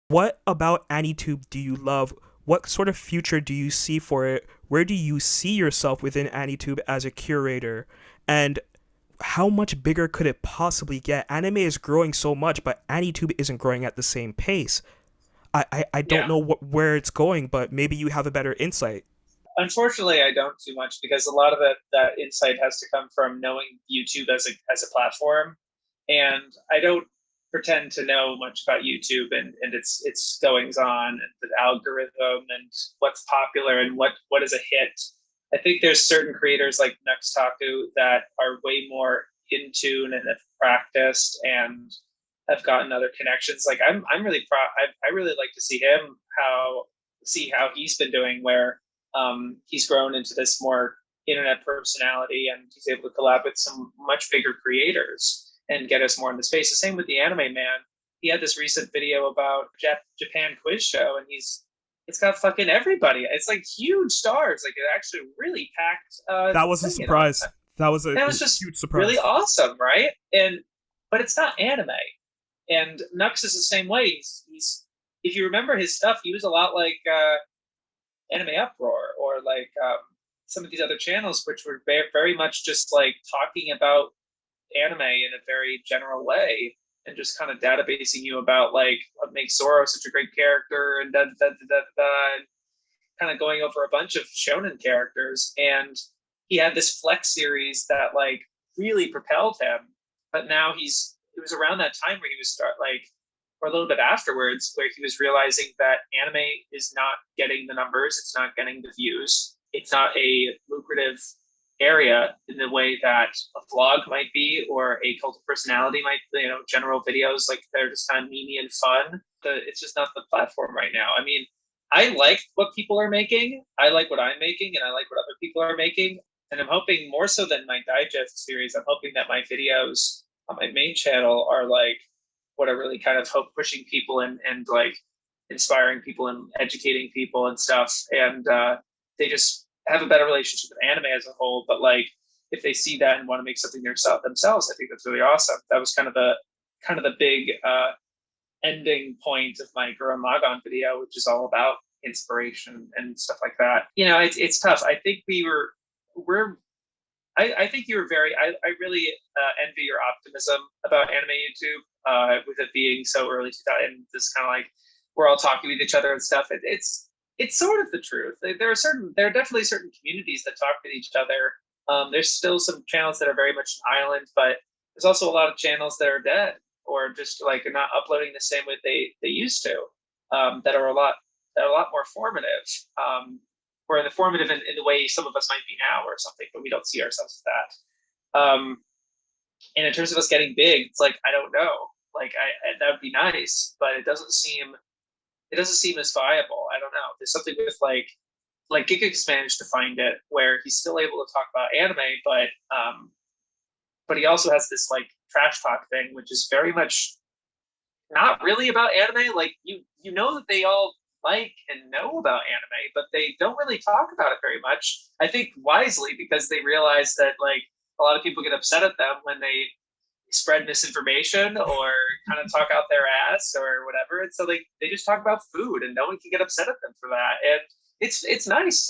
What about AniTube do you love? What sort of future do you see for it? Where do you see yourself within AniTube as a curator? And how much bigger could it possibly get? Anime is growing so much, but AniTube isn't growing at the same pace. I don't Yeah. know where it's going, but maybe you have a better insight. Unfortunately, I don't too much because a lot of that insight has to come from knowing YouTube as a platform, and I don't pretend to know much about YouTube and its goings on and the algorithm and what's popular and what is a hit. I think there's certain creators like Taku that are way more in tune and have practiced and have gotten other connections. Like I'm really proud. I really like to see how he's been doing, where he's grown into this more internet personality and he's able to collab with some much bigger creators and get us more in the space. The same with the anime man. He had this recent video about Japan quiz show, and it's got fucking everybody. It's like huge stars. Like it actually really packed That was a thing, you know. surprise. That was a And it was just huge really surprise. awesome, right? And but it's not anime. And Nux is the same way. He's if you remember his stuff, he was a lot like Anime Uproar or like some of these other channels, which were very much just like talking about anime in a very general way and just kind of databasing you about like what makes Zoro such a great character and and kind of going over a bunch of shonen characters. And he had this Flex series that like really propelled him. But now it was around that time where he was start like or a little bit afterwards where he was realizing that anime is not getting the numbers, it's not getting the views, it's not a lucrative area in the way that a vlog might be or a cult of personality might, general videos like they're just kind of memey and fun. It's just not the platform right now. I mean, I like what people are making. I like what I'm making, and I like what other people are making. And I'm hoping more so than my digest series. I'm hoping that my videos on my main channel are like what are really kind of hope pushing people and like inspiring people and educating people and stuff. And they just have a better relationship with anime as a whole. But like if they see that and want to make something themselves, I think that's really awesome. That was kind of the big ending point of my Gurren Lagann video, which is all about inspiration and stuff like that. It's tough. I think we're I think you were I really envy your optimism about anime YouTube, with it being so early 2000 and this kind of like we're all talking with each other and stuff. It's sort of the truth. There are definitely certain communities that talk with each other. There's still some channels that are very much an island, but there's also a lot of channels that are dead or just like not uploading the same way they used to. That are a lot more formative. Or informative in the way some of us might be now or something, but we don't see ourselves as that. And in terms of us getting big, it's like I don't know. Like that would be nice, but it doesn't seem as viable. I don't know. There's something with like Gigix managed to find it where he's still able to talk about anime, but he also has this like trash talk thing, which is very much not really about anime. Like you know that they all like and know about anime, but they don't really talk about it very much. I think wisely because they realize that like a lot of people get upset at them when they spread misinformation or kind of talk out their ass or whatever. And so they just talk about food and no one can get upset at them for that. And it's nice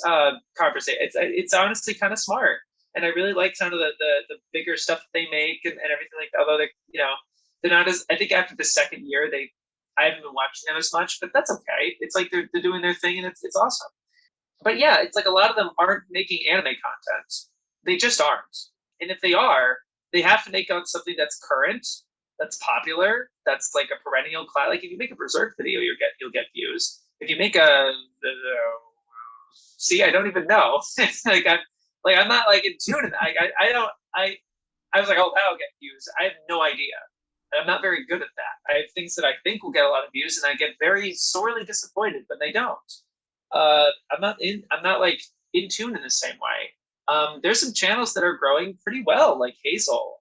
conversation. It's honestly kind of smart. And I really like kind of the bigger stuff that they make and everything like that. Although they're not as I think after the second year I haven't been watching them as much, but that's okay. It's like they're doing their thing and it's awesome. But yeah, it's like a lot of them aren't making anime content. They just aren't. And if they are, they have to make on something that's current, that's popular, that's like a perennial class. Like if you make a Berserk video, you'll get views. If you make a see, I don't even know. I'm not like in tune. I don't I was like, oh, that'll get views. I have no idea. I'm not very good at that. I have things that I think will get a lot of views, and I get very sorely disappointed when they don't. I'm not like in tune in the same way. There's some channels that are growing pretty well, like Hazel.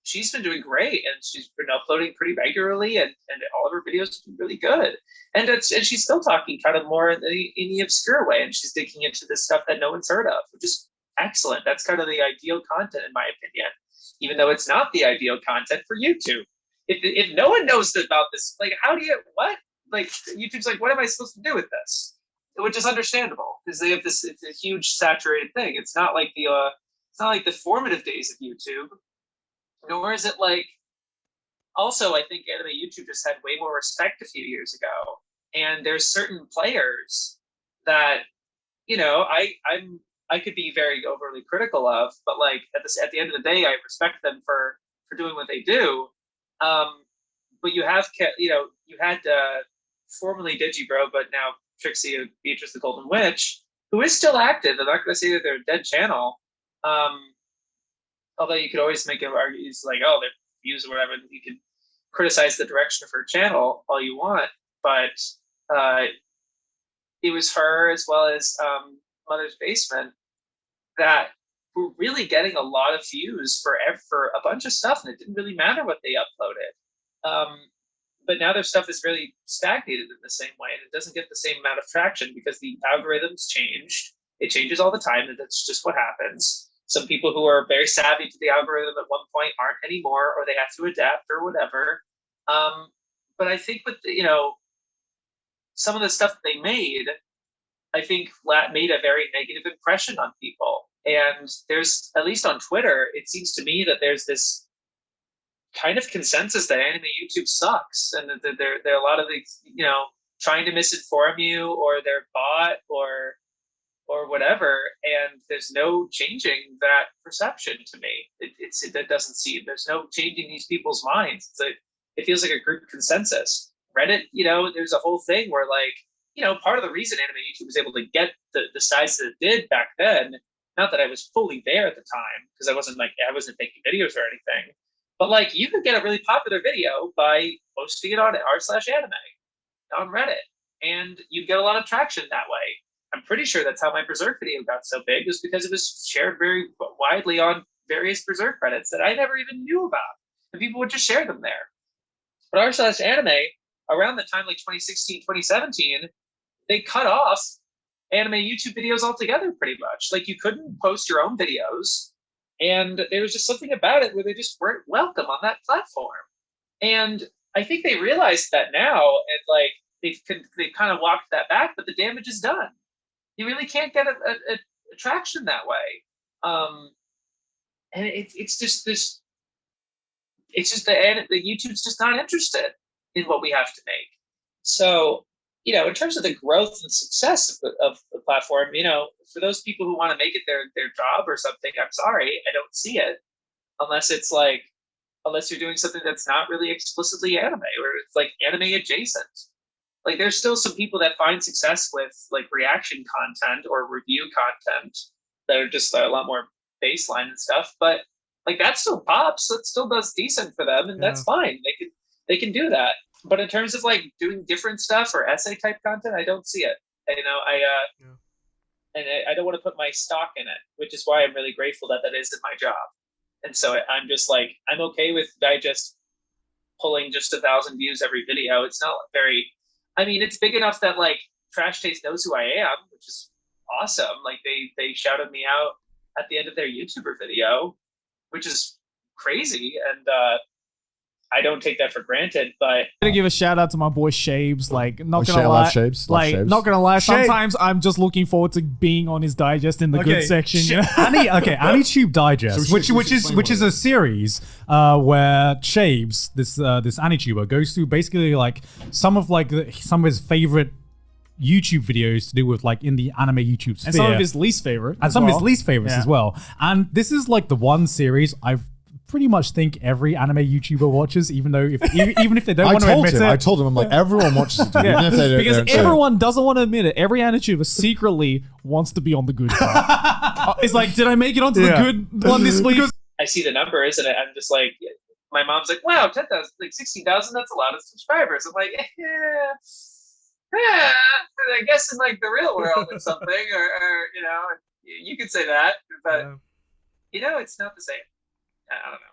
She's been doing great, and she's been uploading pretty regularly, and all of her videos have been really good. And she's still talking kind of more in the obscure way, and she's digging into this stuff that no one's heard of, which is excellent. That's kind of the ideal content, in my opinion, even though it's not the ideal content for YouTube. if no one knows about this, like, how do you what? Like, YouTube's like, what am I supposed to do with this? Which is understandable because they have this. It's a huge saturated thing. It's not like the formative days of YouTube, nor is it like. Also, I think anime YouTube just had way more respect a few years ago, and there's certain players that I could be very overly critical of, but like at the end of the day, I respect them for doing what they do. But you have you had formerly Digibro, but now Trixie and Beatrice the Golden Witch, who is still active. I'm not going to say that they're a dead channel. Although you could always make arguments like, oh, their views or whatever. You could criticize the direction of her channel all you want, but it was her as well as Mother's Basement that were really getting a lot of views for a bunch of stuff, and it didn't really matter what they uploaded. But now their stuff is really stagnated in the same way, and it doesn't get the same amount of traction because the algorithms changed. It changes all the time, and that's just what happens. Some people who are very savvy to the algorithm at one point aren't anymore, or they have to adapt or whatever. But I think with some of the stuff they made, I think made a very negative impression on people. And there's, at least on Twitter, it seems to me that there's this kind of consensus that anime YouTube sucks, and that there are a lot of these, trying to misinform you, or they're bought, or whatever, and there's no changing that perception to me. That doesn't seem, there's no changing these people's minds. It feels like a group consensus. Reddit, there's a whole thing where part of the reason anime YouTube was able to get the size that it did back then, not that I was fully there at the time, because I wasn't making videos or anything, but you could get a really popular video by posting it on r/anime on Reddit, and you'd get a lot of traction that way. I'm pretty sure that's how my Berserk video got so big, was because it was shared very widely on various Berserk Reddits that I never even knew about, and people would just share them there. But r/anime, around the time 2016, 2017, they cut off anime YouTube videos altogether, pretty much. You couldn't post your own videos, and there was just something about it where they just weren't welcome on that platform. And I think they realized that now, and they've kind of walked that back, but the damage is done. You really can't get a traction that way. And it's just this. It's just the YouTube's just not interested in what we have to make. So, in terms of the growth and success of the platform, for those people who want to make it their job or something, I'm sorry, I don't see it, unless you're doing something that's not really explicitly anime, or it's anime adjacent. There's still some people that find success with reaction content or review content that are just a lot more baseline and stuff, but that still pops. That still does decent for them, and that's fine. They can do that. But in terms of doing different stuff or essay type content, I don't see it. And I don't want to put my stock in it, which is why I'm really grateful that isn't my job. And so I'm just I'm okay with Digest pulling just 1,000 views every video. It's not very. I mean, it's big enough that Trash Taste knows who I am, which is awesome. They shouted me out at the end of their YouTuber video, which is crazy, and I don't take that for granted. But I'm gonna give a shout out to my boy Shaybs. Not gonna lie, Shaybs. Shaybs. Not gonna lie. Sometimes I'm just looking forward to being on his digest in the good section. AniTube Digest, which is a series where Shaybs, this AniTuber, goes through basically some of his favorite YouTube videos to do with in the anime YouTube sphere. And some of his least favorite. And some of his least favorites as well. And this is the one series I've pretty much think every anime YouTuber watches, even though even if they don't want to admit it. I told him, everyone watches it, dude, even if they don't. Because everyone doesn't want to admit it. Every AniTuber secretly wants to be on the good part. It's did I make it onto the good one this week? I see the numbers, and I'm just my mom's wow, 10,000, 16,000, that's a lot of subscribers. I'm yeah, I guess in the real world or something, or you could say that, but it's not the same. I don't know.